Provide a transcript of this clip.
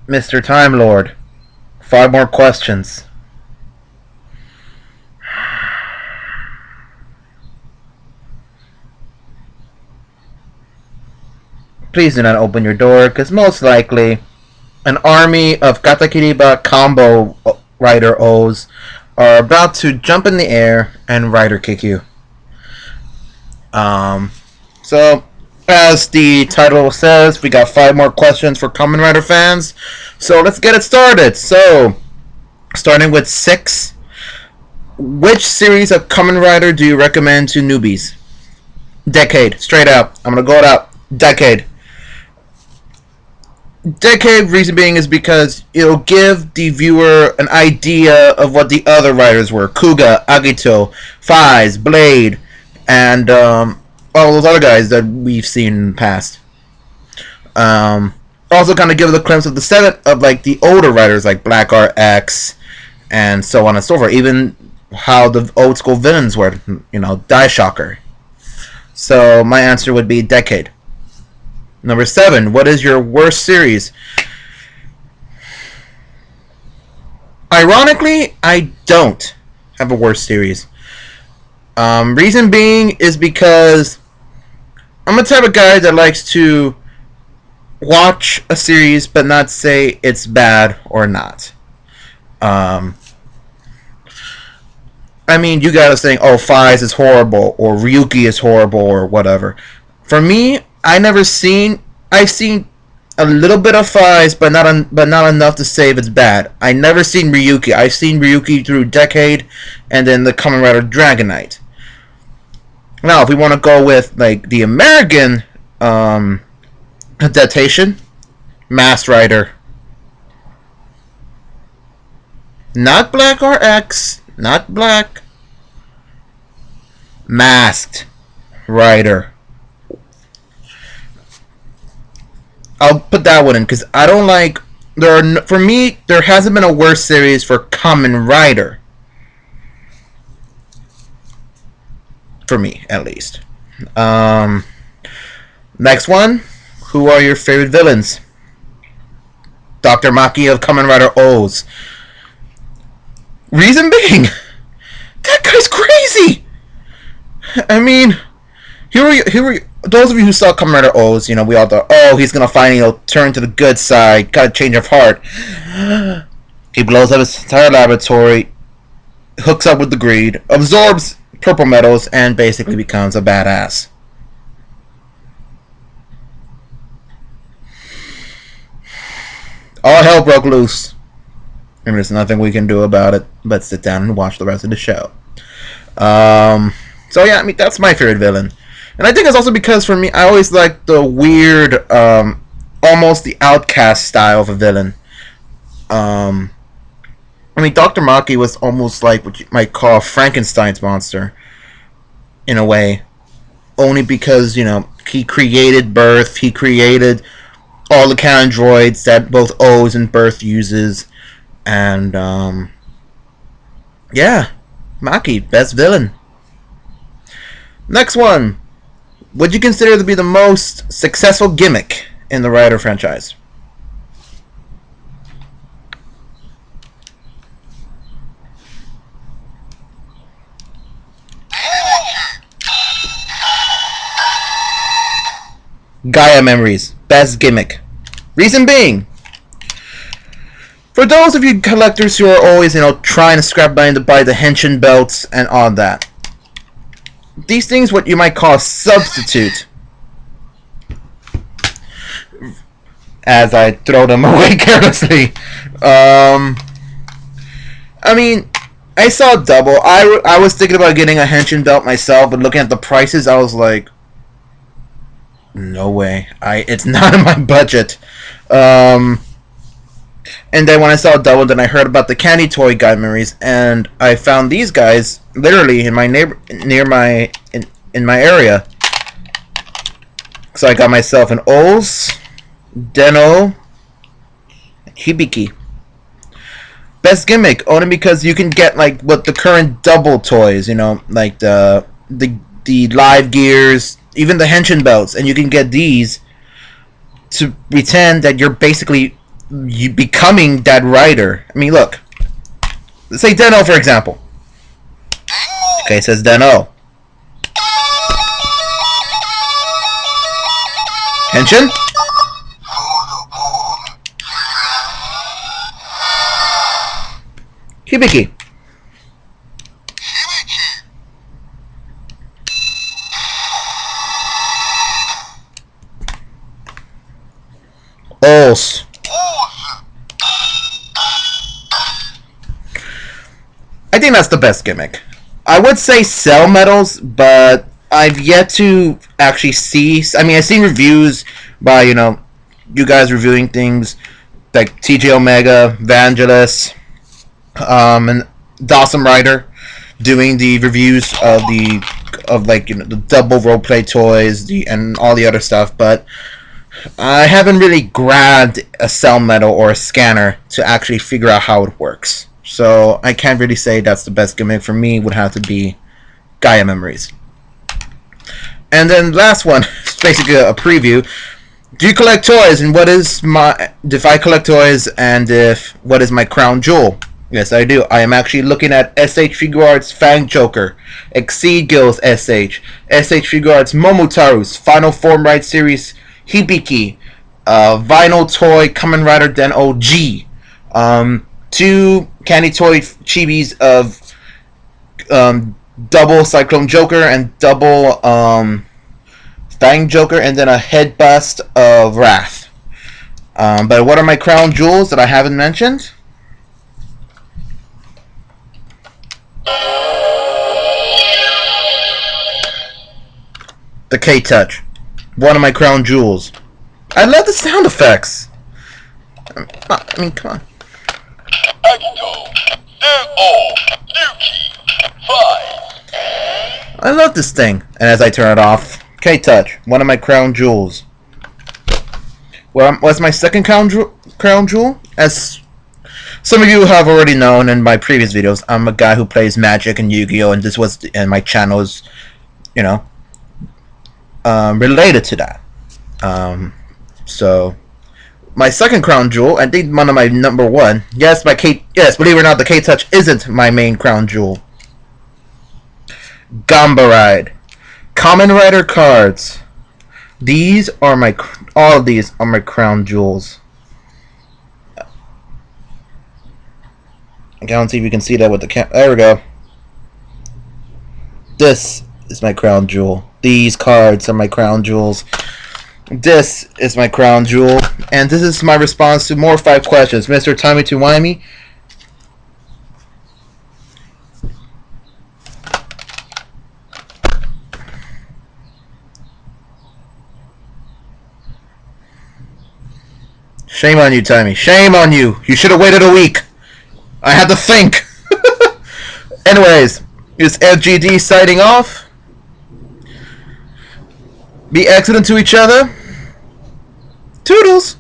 Mr. Time Lord. 5 more questions. Please do not open your door, because most likely an army of Katakiriba combo rider O's are about to jump in the air and rider kick you. Um, so, as the title says, we got 5 more questions for Kamen Rider fans. So let's get it started. So, starting with 6, which series of Kamen Rider do you recommend to newbies? Decade, straight up. I'm gonna go it out. Decade. Decade, reason being is because it'll give the viewer an idea of what the other writers were. Kuga, Agito, Fies, Blade, and all those other guys that we've seen in the past. Also kind of give a glimpse of the set of like the older writers like Black RX and so on and so forth. Even how the old school villains were, Die Shocker. So my answer would be Decade. Number 7, what is your worst series? Ironically, I don't have a worst series. Reason being is because I'm the type of guy that likes to watch a series but not say it's bad or not. I mean, you gotta think, oh, Fies is horrible, or Ryuki is horrible, or whatever. For me, I've seen a little bit of Fies, but not enough to say if it's bad. I never seen Ryuki. I've seen Ryuki through Decade, and then the Kamen Rider Dragon Knight. Now, if we want to go with like the American adaptation, Masked Rider, not Black RX, not Black, Masked Rider. I'll put that one in because I don't like. For me, there hasn't been a worse series for Kamen Rider. For me, at least. Next one. Who are your favorite villains? Dr. Maki of Kamen Rider O's. Reason being, that guy's crazy. I mean, here we those of you who saw Kamen Rider O's, we all thought, oh, he's gonna finally turn to the good side, got a change of heart. He blows up his entire laboratory, hooks up with the greed, absorbs purple metals, and basically becomes a badass. All hell broke loose, and there's nothing we can do about it but sit down and watch the rest of the show. So yeah, I mean, that's my favorite villain. And I think it's also because for me, I always like the weird, almost the outcast style of a villain. I mean, Dr. Maki was almost like what you might call Frankenstein's monster, in a way. Only because, he created Birth, he created all the canon droids that both O's and Birth uses. And, yeah, Maki, best villain. Next one. Would you consider to be the most successful gimmick in the Rider franchise? Gaia Memories. Best gimmick. Reason being, for those of you collectors who are always, trying to scrap money to buy the Henshin belts and all that, these things, what you might call substitute, as I throw them away carelessly. I mean, I saw double. I was thinking about getting a Henshin belt myself, but looking at the prices, I was like, no way. It's not in my budget. And then when I saw double, then I heard about the Candy Toy Guy memories, and I found these guys literally in my in my area. So I got myself an O's, Deno, Hibiki. Best gimmick, only because you can get like what the current double toys, like the live gears, even the Henshin belts, and you can get these to pretend that you're basically you becoming that writer. I mean, look. Let's say Deno, for example. Okay, it says Deno. Henshin? Hibiki. Os. I think that's the best gimmick. I would say Cell medals, but I've yet to actually see. I mean, I've seen reviews by you guys reviewing things like TJ Omega, Vangelis, and Dawson Rider doing the reviews of the double roleplay toys, and all the other stuff. But I haven't really grabbed a cell medal or a scanner to actually figure out how it works. So I can't really say that's the best gimmick. For me, would have to be Gaia Memories. And then last one, it's basically a preview. Do you collect toys? And what is if I collect toys, and what is my crown jewel? Yes, I do. I am actually looking at SH Figuarts Fang Joker, Exceed Gills SH Figuarts Momotaru's Final Form Ride Series Hibiki, Vinyl Toy Kamen Rider Den OG, 2 Candy Toy Chibis of double Cyclone Joker and double Fang Joker, and then a head bust of Wrath. But what are my crown jewels that I haven't mentioned? The K-Touch. One of my crown jewels. I love the sound effects. I mean, come on. I love this thing. And as I turn it off, K-Touch, one of my crown jewels. Well, what's my second crown jewel? As some of you have already known in my previous videos, I'm a guy who plays Magic and Yu-Gi-Oh! And my channel is, related to that. So my second crown jewel, I think one of my number one. Yes, believe it or not, the K-Touch isn't my main crown jewel. Gamba Ride, Kamen Rider cards. All of these are my crown jewels. I can't see if you can see that with the there we go. This is my crown jewel. These cards are my crown jewels. This is my crown jewel. And this is my response to more 5 questions. Mr. Tommy Tuwami. Shame on you, Tommy. Shame on you. You should have waited a week. I had to think. Anyways, it's FGD signing off. Be excellent to each other. Toodles!